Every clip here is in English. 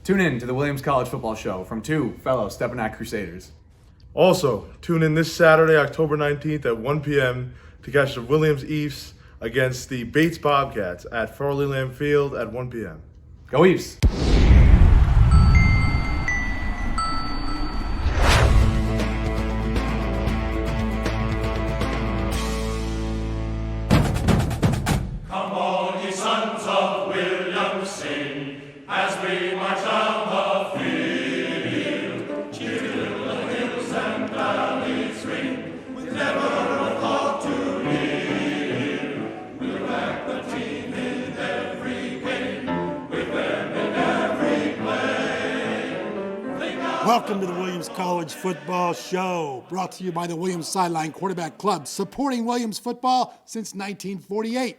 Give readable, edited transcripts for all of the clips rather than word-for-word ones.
Tune in to the Williams College Football Show from two fellow Stepinac Crusaders. Also, tune in this Saturday, October 19th at 1 p.m. to catch the Williams Eafs against the Bates Bobcats at Farley Lamb Field at 1 p.m. Go Eafs! Come on, ye sons of William, sing as we march down the field. Cheer till the hills and valleys ring, with never a thought to leave. We'll back the team in every game, with them in every play. Welcome to the Williams College Football Show, brought to you by the Williams Sideline Quarterback Club, supporting Williams football since 1948.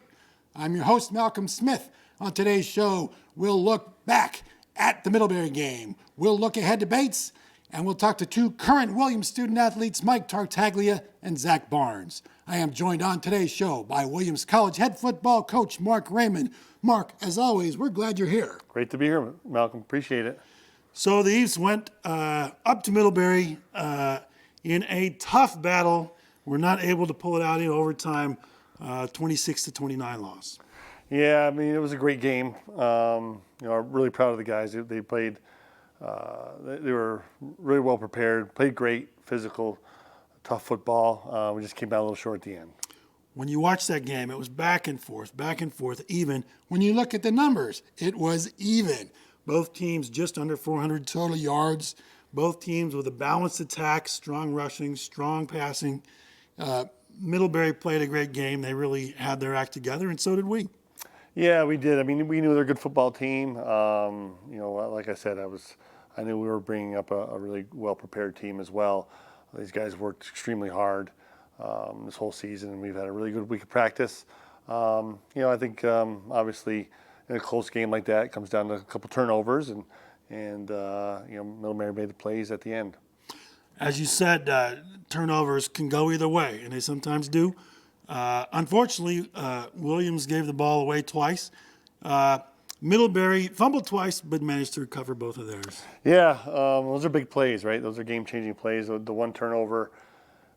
I'm your host, Malcolm Smith. On today's show, we'll look back at the Middlebury game. We'll look ahead to Bates, and we'll talk to two current Williams student athletes, Mike Tartaglia and Zach Barnes. I am joined on today's show by Williams College head football coach Mark Raymond. Mark, as always, we're glad you're here. Great to be here, Malcolm. Appreciate it. So the Eafs went up to Middlebury in a tough battle. We're not able to pull it out in overtime, 26-29 loss. Yeah, I mean, it was a great game. I'm really proud of the guys. They played, they were really well prepared, played great, physical, tough football. We just came out a little short at the end. When you watch that game, it was back and forth, even. When you look at the numbers, it was even. Both teams just under 400 total yards. Both teams with a balanced attack, strong rushing, strong passing. Middlebury played a great game. They really had their act together, and so did we. Yeah, we did. I mean, we knew they're a good football team. Like I said, I knew we were bringing up a really well-prepared team as well. These guys worked extremely hard this whole season, and we've had a really good week of practice. I think obviously in a close game like that, it comes down to a couple turnovers, and Middlebury made the plays at the end. As you said, turnovers can go either way, and they sometimes do. Unfortunately, Williams gave the ball away twice. Middlebury fumbled twice, but managed to recover both of theirs. Yeah, those are big plays, right? Those are game-changing plays. The one turnover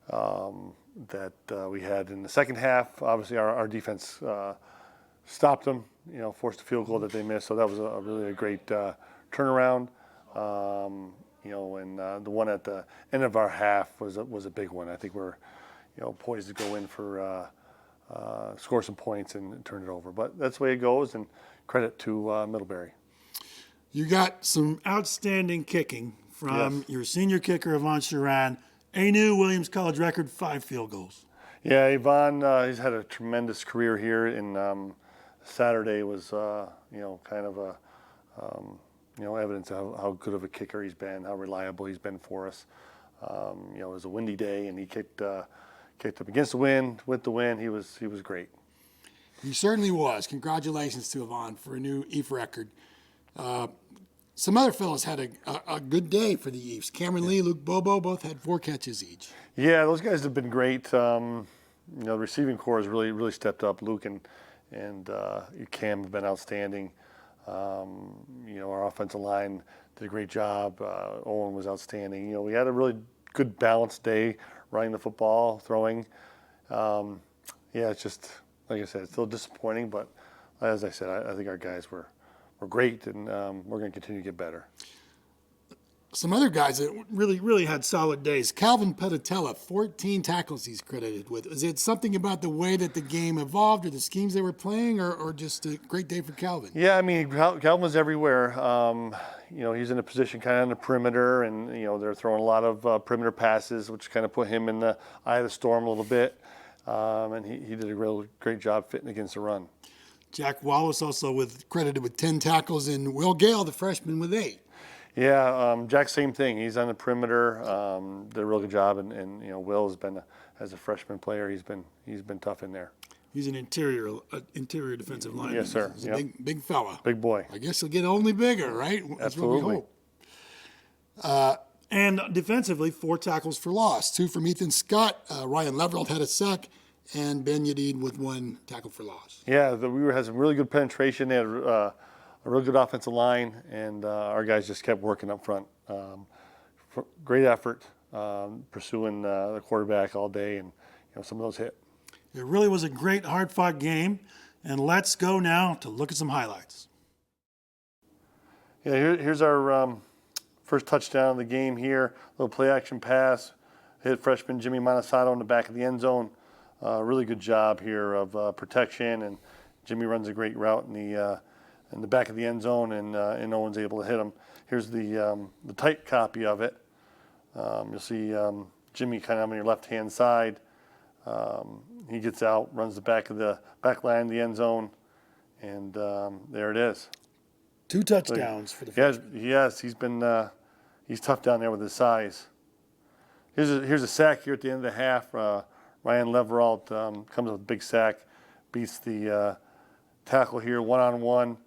that we had in the second half, obviously our defense stopped them, forced a field goal that they missed. So that was a really great turnaround. And the one at the end of our half was a big one. I think we're poised to go in for score some points and turn it over. But that's the way it goes, and credit to Middlebury. You got some outstanding kicking from your senior kicker, Yvonne Sharan, a new Williams College record, 5 field goals. Yeah, Yvonne, he's had a tremendous career here, and Saturday was, kind of a, evidence of how good of a kicker he's been, how reliable he's been for us. It was a windy day, and he kicked up against the wind, with the wind. He was great. He certainly was. Congratulations to Yvonne for a new Eaf record. Some other fellows had a good day for the Eafs. Cameron Lee, Luke Bobo, both had 4 catches each. Yeah, those guys have been great. The receiving corps has really stepped up. Luke and Cam have been outstanding. Our offensive line did a great job. Owen was outstanding. We had a really good balanced day running the football, throwing. It's just, like I said, it's still disappointing, but as I said, I think our guys were great, and we're going to continue to get better. Some other guys that really had solid days. Calvin Petitella, 14 tackles he's credited with. Is it something about the way that the game evolved or the schemes they were playing, or just a great day for Calvin? Yeah, I mean, Calvin was everywhere. He's in a position kind of on the perimeter, and, they're throwing a lot of perimeter passes, which kind of put him in the eye of the storm a little bit. And he did a real great job fitting against the run. Jack Wallace also credited with 10 tackles, and Will Gale, the freshman, with 8. Yeah, Jack, same thing. He's on the perimeter. Did a real good job, and Will has been as a freshman player. He's been tough in there. He's an interior defensive lineman. Yes, sir. He's a big fella. Big boy. I guess he'll get only bigger, right? That's Absolutely. what we hope. And defensively, 4 tackles for loss. 2 from Ethan Scott. Ryan Leverald had a sack, and Ben Yadid with 1 tackle for loss. Yeah, we had some really good penetration. They had a real good offensive line, and our guys just kept working up front. Great effort, pursuing the quarterback all day, and some of those hit. It really was a great, hard-fought game. And let's go now to look at some highlights. Yeah, here's our first touchdown of the game here. A little play-action pass. Hit freshman Jimmy Monosato in the back of the end zone. Really good job here of protection, and Jimmy runs a great route in the back of the end zone, and no one's able to hit him. Here's the tight copy of it. You'll see Jimmy kind of on your left-hand side. He gets out, runs the back line of the end zone, and there it is. 2 touchdowns for the freshman. Yes, he's tough down there with his size. Here's a sack here at the end of the half. Ryan Leveralt comes with a big sack, beats the tackle here one-on-one,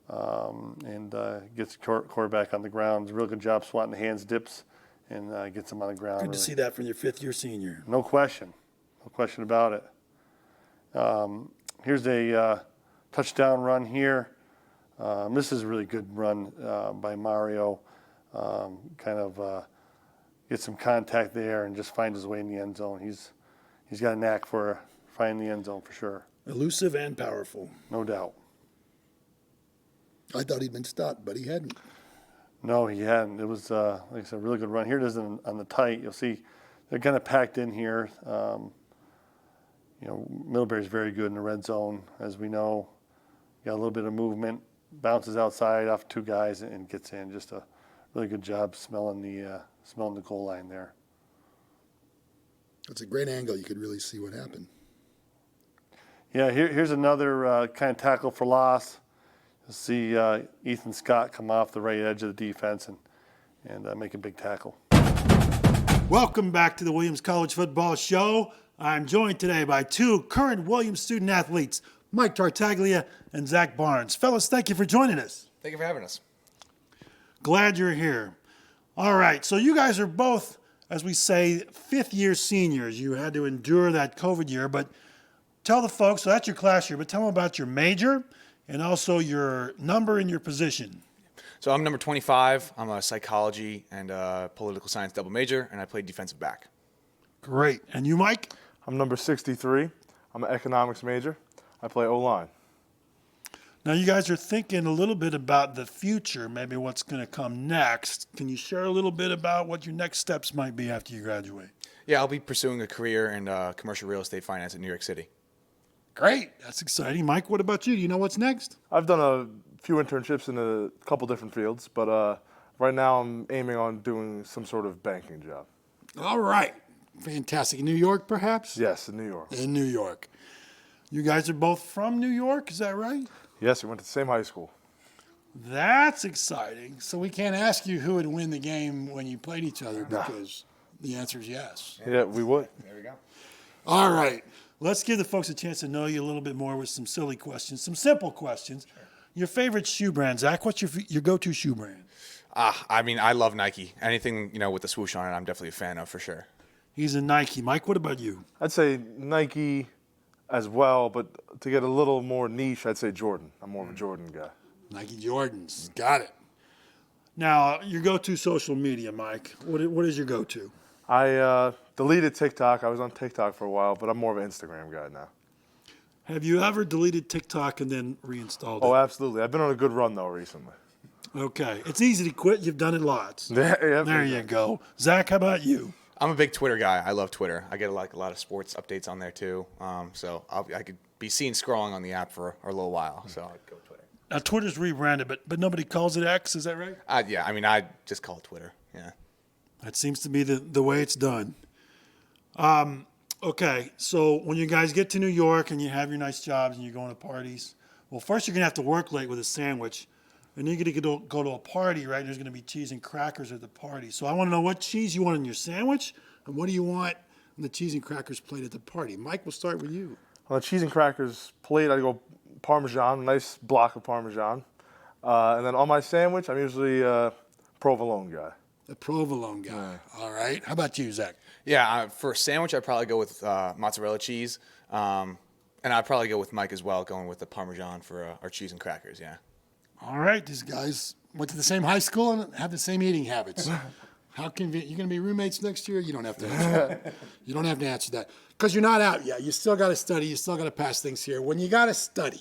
and gets the quarterback on the ground. It's a real good job swatting the hands, dips, and gets him on the ground. Good to see that from your fifth-year senior. No question. No question about it. Here's a touchdown run here. This is a really good run by Mario. Get some contact there and just find his way in the end zone. He's got a knack for finding the end zone for sure. Elusive and powerful. No doubt. I thought he'd been stopped, but he hadn't. No, he hadn't. It was, like I said, a really good run. Here it is on the tight. You'll see they're kind of packed in here. Middlebury's very good in the red zone, as we know. Got a little bit of movement, bounces outside off 2 guys and gets in. Just a really good job smelling the goal line there. It's a great angle. You could really see what happened. Yeah, here's another kind of tackle for loss. You'll see Ethan Scott come off the right edge of the defense and make a big tackle. Welcome back to the Williams College Football Show. I'm joined today by 2 current Williams student athletes, Mike Tartaglia and Zach Barnes. Fellas, thank you for joining us. Thank you for having us. Glad you're here. All right, so you guys are both, as we say, 5th-year seniors. You had to endure that COVID year, but tell the folks, so that's your class year, but tell them about your major and also your number and your position. So I'm number 25. I'm a psychology and political science double major, and I play defensive back. Great. And you, Mike? I'm number 63. I'm an economics major. I play O-line. Now, you guys are thinking a little bit about the future, maybe what's going to come next. Can you share a little bit about what your next steps might be after you graduate? Yeah, I'll be pursuing a career in commercial real estate finance in New York City. Great. That's exciting. Mike, what about you? Do you know what's next? I've done a few internships in a couple different fields, but right now I'm aiming on doing some sort of banking job. All right. Fantastic. In New York, perhaps? Yes, in New York. In New York. You guys are both from New York, is that right? Yes, we went to the same high school. That's exciting. So we can't ask you who would win the game when you played each other because the answer is yes. Yeah, we would. There we go. All right. Let's give the folks a chance to know you a little bit more with some silly questions, some simple questions. Sure. Your favorite shoe brand, Zach? What's your go-to shoe brand? I love Nike. Anything, with the swoosh on it, I'm definitely a fan of for sure. He's a Nike. Mike, what about you? I'd say Nike as well, but to get a little more niche, I'd say Jordan. I'm more of a Jordan guy. Nike Jordans. Got it. Now, your go-to social media, Mike. What is your go-to? I deleted TikTok. I was on TikTok for a while, but I'm more of an Instagram guy now. Have you ever deleted TikTok and then reinstalled Oh, it? absolutely. I've been on a good run, though, recently. Okay. It's easy to quit. You've done it lots. Yeah, There you go. Zach, how about you? I'm a big Twitter guy. I love Twitter. I get a lot of sports updates on there too. So I could be seen scrolling on the app for a little while. So I'd go Twitter. Now, Twitter's rebranded, but nobody calls it X. Is that right? Yeah, I just call it Twitter. Yeah. That seems to be the way it's done. Okay, so when you guys get to New York and you have your nice jobs and you're going to parties, well, first you're going to have to work late with a sandwich. And you're going to go to a party, right? There's going to be cheese and crackers at the party. So I want to know what cheese you want in your sandwich and what do you want on the cheese and crackers plate at the party. Mike, we'll start with you. On the cheese and crackers plate, I go Parmesan, nice block of Parmesan. And then on my sandwich, I'm usually a provolone guy. The provolone guy. Yeah. All right. How about you, Zach? Yeah, for a sandwich, I'd probably go with mozzarella cheese. And I'd probably go with Mike as well, going with the Parmesan for our cheese and crackers, yeah. All right, these guys went to the same high school and have the same eating habits. How convenient. You're going to be roommates next year? You don't have to answer that. You don't have to answer that. Because you're not out yet. You still got to study. You still got to pass things here. When you got to study,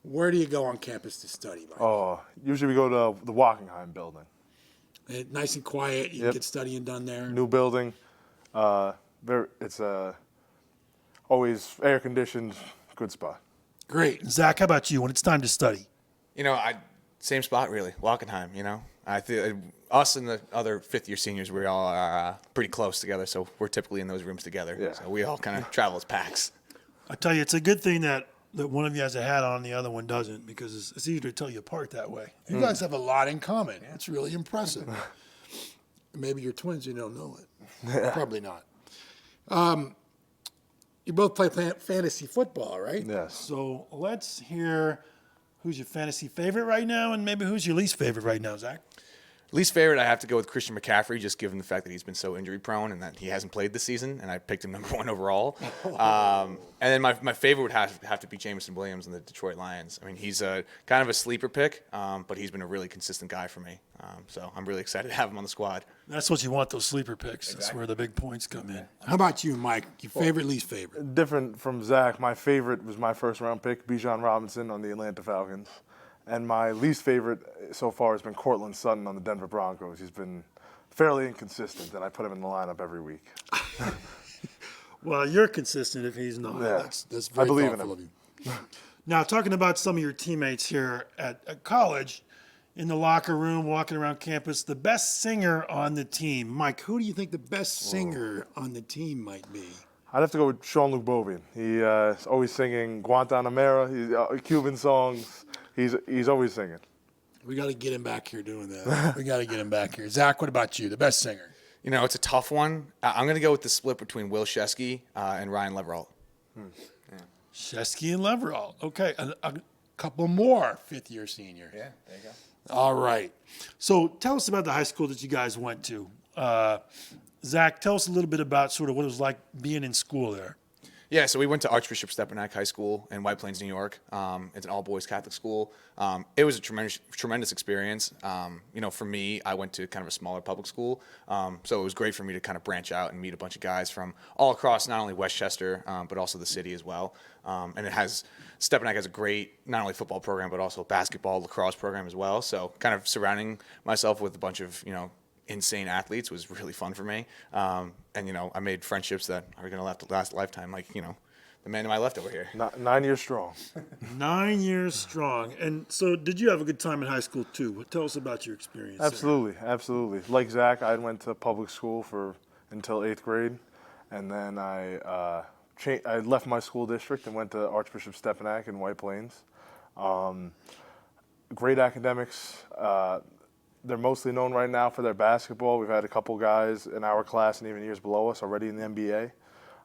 where do you go on campus to study, Mike? Oh, usually we go to the Wockenheim building. Nice and quiet. You can get studying done there. New building. It's always air conditioned, good spot. Great. Zach, how about you when it's time to study? Same spot really, Wackenheim. I feel us and the other fifth-year seniors, we all are pretty close together, so we're typically in those rooms together. Yeah. So we all kind of travel as packs. I tell you, it's a good thing that one of you has a hat on and the other one doesn't, because it's easier to tell you apart that way. You guys have a lot in common. It's really impressive. Maybe you're twins, you don't know it. Probably not. You both play fantasy football, right? Yes. So let's hear who's your fantasy favorite right now, and maybe who's your least favorite right now, Zach? Least favorite, I have to go with Christian McCaffrey, just given the fact that he's been so injury prone and that he hasn't played this season, and I picked him number 1 overall. And then my favorite would have to be Jameson Williams and the Detroit Lions. I mean, he's kind of a sleeper pick, but he's been a really consistent guy for me. So I'm really excited to have him on the squad. That's what you want, those sleeper picks. That's where the big points come in. How about you, Mike? Your favorite, least favorite? Different from Zach, my favorite was my first round pick, Bijan Robinson on the Atlanta Falcons. And my least favorite so far has been Cortland Sutton on the Denver Broncos. He's been fairly inconsistent, and I put him in the lineup every week. Well, you're consistent if he's not. Yeah. That's very I believe in thoughtful of him. you. Now, talking about some of your teammates here at college, in the locker room, walking around campus, the best singer on the team. Mike, who do you think the best singer on the team might be? I'd have to go with Sean-Luc Bobian. He's always singing Guantanamera, Cuban songs. He's always singing. We got to get him back here doing that. We got to get him back here. Zach, what about you? The best singer? It's a tough one. I'm going to go with the split between Will Shesky and Ryan Leveralt. Shesky and Leverall. Okay. A couple more fifth-year seniors. Yeah, there you go. All right. So tell us about the high school that you guys went to. Zach, tell us a little bit about sort of what it was like being in school there. Yeah, so we went to Archbishop Stepinac High School in White Plains, New York. It's an all-boys Catholic school. It was a tremendous experience. For me, I went to kind of a smaller public school, so it was great for me to kind of branch out and meet a bunch of guys from all across not only Westchester, but also the city as well. And Stepinac has a great not only football program, but also basketball, lacrosse program as well. So kind of surrounding myself with a bunch of, insane athletes was really fun for me. And I made friendships that are going to last a lifetime, like, the man to my left over here. 9 years strong. 9 years strong. And so did you have a good time in high school too? Tell us about your experience there. Absolutely. Like Zach, I went to public school until 8th grade, and then I left my school district and went to Archbishop Stepinac in White Plains. Great academics. They're mostly known right now for their basketball. We've had a couple guys in our class and even years below us already in the NBA.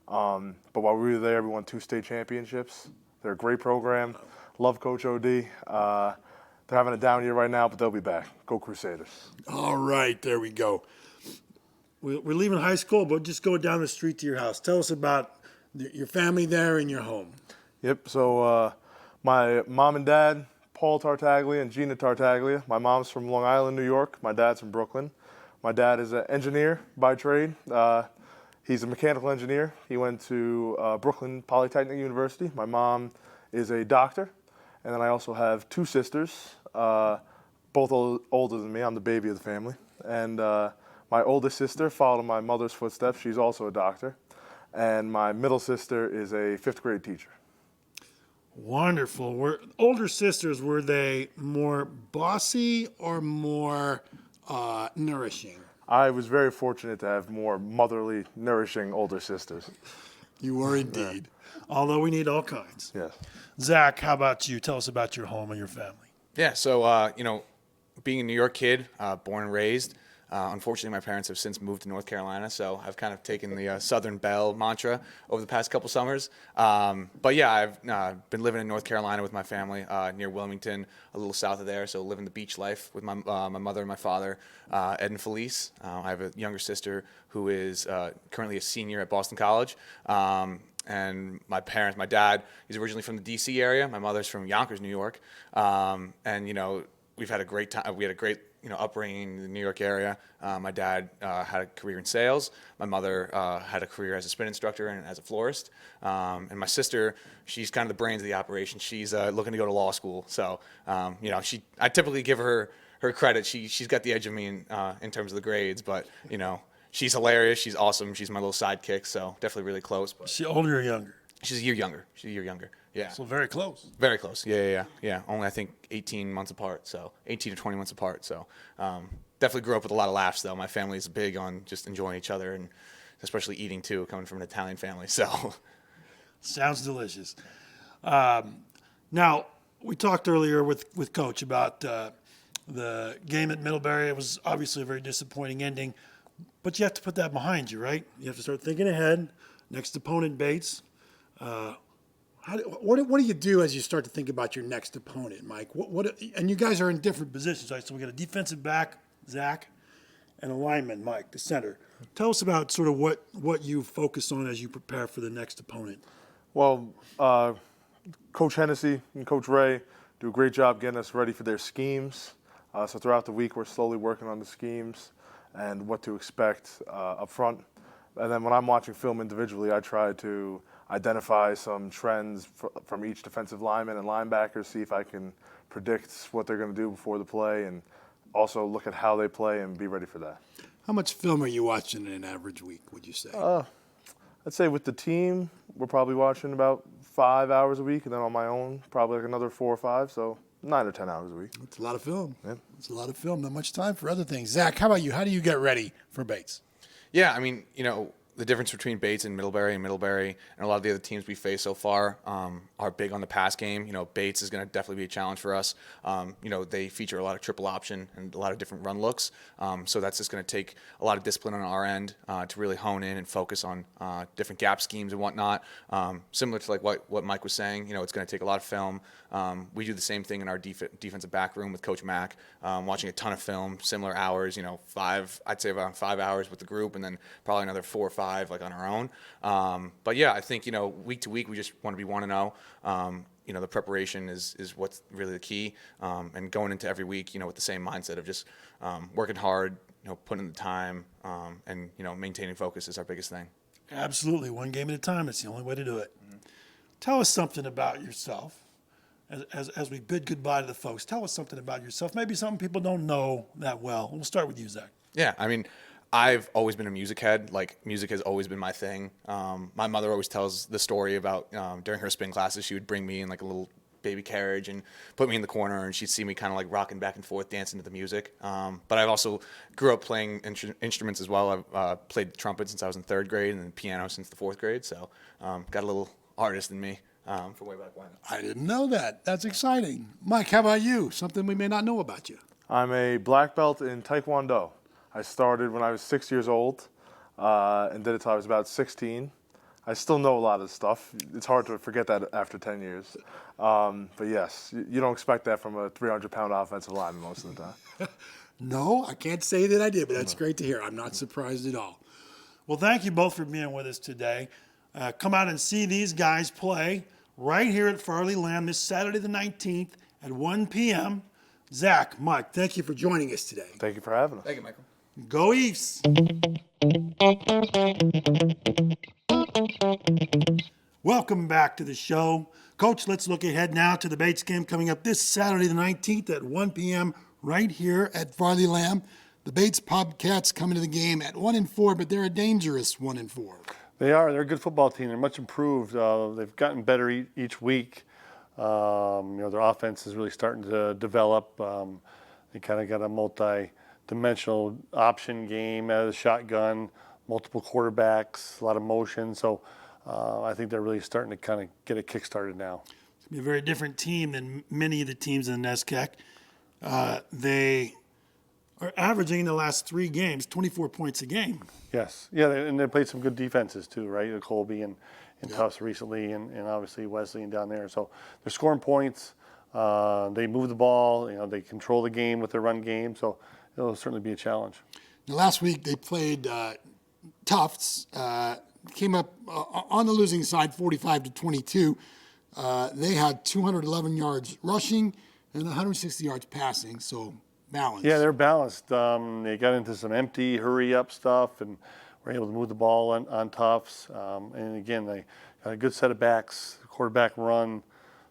But while we were there, we won 2 state championships. They're a great program. Love Coach OD. They're having a down year right now, but they'll be back. Go Crusaders. All right, there we go. We're leaving high school, but just go down the street to your house. Tell us about your family there and your home. Yep, so my mom and dad, Paul Tartaglia and Gina Tartaglia. My mom's from Long Island, New York. My dad's from Brooklyn. My dad is an engineer by trade. He's a mechanical engineer. He went to Brooklyn Polytechnic University. My mom is a doctor. And then I also have 2 sisters, both older than me. I'm the baby of the family. And my oldest sister followed in my mother's footsteps. She's also a doctor. And my middle sister is a 5th grade teacher. Wonderful. Were older sisters, were they more bossy or more nourishing? I was very fortunate to have more motherly, nourishing older sisters. You were indeed. Although we need all kinds. Yes. Zach, how about you? Tell us about your home and your family. Yeah, so, being a New York kid, born and raised, unfortunately, my parents have since moved to North Carolina, so I've kind of taken the Southern Belle mantra over the past couple summers. But yeah, I've been living in North Carolina with my family near Wilmington, a little south of there, so living the beach life with my mother and my father, Ed and Felice. I have a younger sister who is currently a senior at Boston College. And my dad, he's originally from the D.C. area. My mother's from Yonkers, New York. And, we've had a great time. We had a great, upbringing in the New York area. My dad had a career in sales. My mother had a career as a spin instructor and as a florist. And my sister, she's kind of the brains of the operation. She's looking to go to law school. So, I typically give her credit. She's got the edge of me in terms of the grades, but, she's hilarious. She's awesome. She's my little sidekick. So definitely really close. But Is she older or younger? she's a year younger. Yeah. So very close. Very close. Yeah. Only I think 18 months apart. So 18 to 20 months apart. So definitely grew up with a lot of laughs though. My family's big on just enjoying each other and especially eating too, coming from an Italian family. So Sounds delicious. Now, we talked earlier with Coach about the game at Middlebury. It was obviously a very disappointing ending, but you have to put that behind you, right? You have to start thinking ahead. Next opponent, Bates. What do you do as you start to think about your next opponent, Mike? And you guys are in different Positions, right? So we got a defensive back, Zach, and a lineman, Mike, the center. Tell us about sort of what you focus on as you prepare for the next opponent. Well, Coach Hennessy and Coach Ray do a great job getting us ready for their schemes. So throughout the week, we're slowly working on the schemes and what to expect up front. And then when I'm watching film individually, I try to identify some trends from each defensive lineman and linebacker, see if I can predict what they're going to do before the play, and also look at how they play and be ready for that. How much film are you watching in an average week, would you say? I'd say with the team, we're probably watching about 5 hours a week, and then on my own, probably like another 4 or 5, so 9 or 10 hours a week. It's a lot of film. Yeah. It's a lot of film, not much time for other things. Zach, how about you? How do you get ready for Bates? yeah, I mean, the difference between Bates and Middlebury and a lot of the other teams we face so far are big on the pass game. Bates is going to definitely be a challenge for us. They feature a lot of triple option and a lot of different run looks. So that's just going to take a lot of discipline on our end to really hone in and focus on different gap schemes and whatnot. Similar to like what Mike was saying, it's going to take a lot of film. We do the same thing in our defensive back room with Coach Mack, watching a ton of film, similar hours, I'd say around 5 hours with the group, and then probably another 4 or 5 like on our own. But yeah, I think, week to week, we just want to be 1-0. The preparation is what's really the key. And going into every week, with the same mindset of just working hard, putting in the time, and, maintaining focus is our biggest thing. Absolutely. One game at a time. It's the only way to do it. Mm-hmm. Tell us something about yourself. As we bid goodbye to the folks, tell us something about yourself. Maybe something people don't know that well. We'll start with you, Zach. Yeah, I mean, I've always been a music head. Like, music has always been my thing. My mother always tells the story about during her spin classes, she would bring me in like a little baby carriage and put me in the corner, and she'd see me kind of like rocking back and forth, dancing to the music. But I've also grew up playing instruments as well. I've played trumpet since I was in 3rd grade and then piano since the 4th grade. So got a little artist in me from way back when. I didn't know that. That's exciting. Mike, how about you? Something we may not know about you. I'm a black belt in Taekwondo. I started when I was 6 years old and did it till I was about 16. I still know a lot of stuff. It's hard to forget that after 10 years. But yes, you don't expect that from a 300-pound offensive lineman most of the time. No, I can't say that I did, but that's great to hear. I'm not surprised at all. Well, thank you both for being with us today. Come out and see these guys play right here at Farley Lamb this Saturday the 19th at 1 p.m. Zach, Mike, thank you for joining us today. Thank you for having us. Thank you, Michael. Go East! Welcome back to the show. Coach, let's look ahead now to the Bates game coming up this Saturday the 19th at 1 p.m. right here at Farley Lamb. The Bates Bobcats come into the game at 1-4, but they're a dangerous 1-4. They are. They're a good football team. They're much improved. They've gotten better each week. Their offense is really starting to develop. They kind of got a multi-dimensional option game out of the shotgun, multiple quarterbacks, a lot of motion. So I think they're really starting to kind of get it kick-started now. It's going to be a very different team than many of the teams in the NESCAC. They are averaging in the last 3 games 24 points a game. Yes. Yeah, and they played some good defenses too, right? Colby and Tufts recently, and obviously Wesleyan down there. So they're scoring points. They move the ball. They control the game with their run game. So it'll certainly be a challenge. Now, last week they played Tufts. Came up on the losing side, 45-22. They had 211 yards rushing and 160 yards passing, so balance. Yeah, they're balanced. They got into some empty, hurry-up stuff, and were able to move the ball on toughs. And again, they got a good set of backs, quarterback run.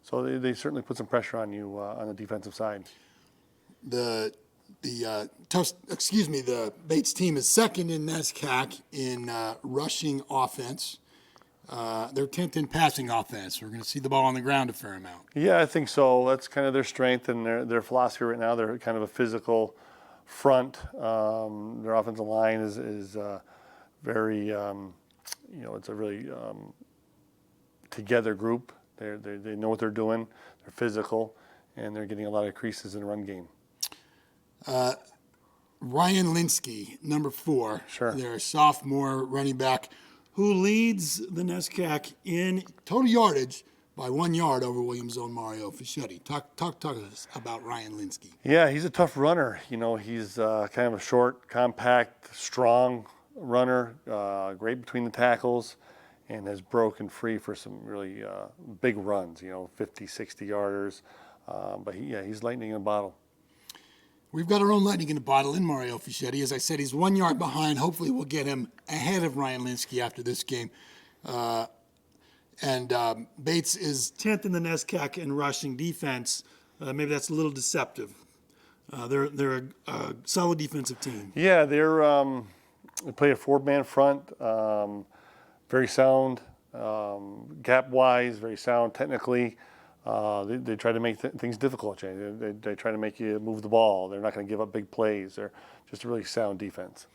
So they certainly put some pressure on you on the defensive side. The Bates team is second in NESCAC in rushing offense. They're 10th in passing offense. We're going to see the ball on the ground a fair amount. Yeah, I think so. That's kind of their strength and their philosophy right now. They're kind of a physical front. Their offensive line is very, it's a really together group. They know what they're doing. They're physical, and they're getting a lot of creases in the run game. Ryan Linsky, number 4. Sure. Their sophomore running back who leads the NESCAC in total yardage by 1 yard over Williams' own Mario Fischetti. Talk to us about Ryan Linsky. Yeah, he's a tough runner. He's kind of a short, compact, strong runner, great between the tackles, and has broken free for some really big runs, 50, 60-yarders. But he's lightning in a bottle. We've got our own lightning in a bottle in Mario Fischetti. As I said, he's 1 yard behind. Hopefully we'll get him ahead of Ryan Linsky after this game. And Bates is 10th in the NESCAC in rushing defense. Maybe that's a little deceptive. They're a solid defensive team. Yeah, they play a 4-man front, very sound, gap-wise, very sound technically. They try to make things difficult. They try to make you move the ball. They're not going to give up big plays. They're just a really sound defense.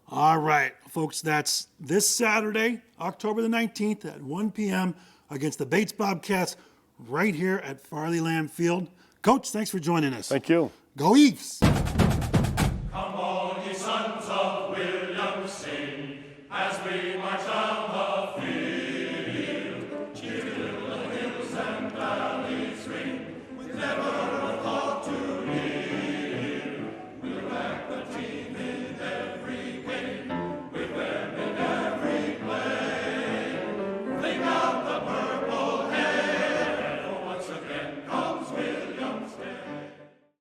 All right, folks, that's this Saturday, October the 19th at 1 p.m. against the Bates Bobcats right here at Farley Lamb Field. Coach, thanks for joining us. Thank you. Go Eves! Come on, ye sons of William, sing, as we march down the field.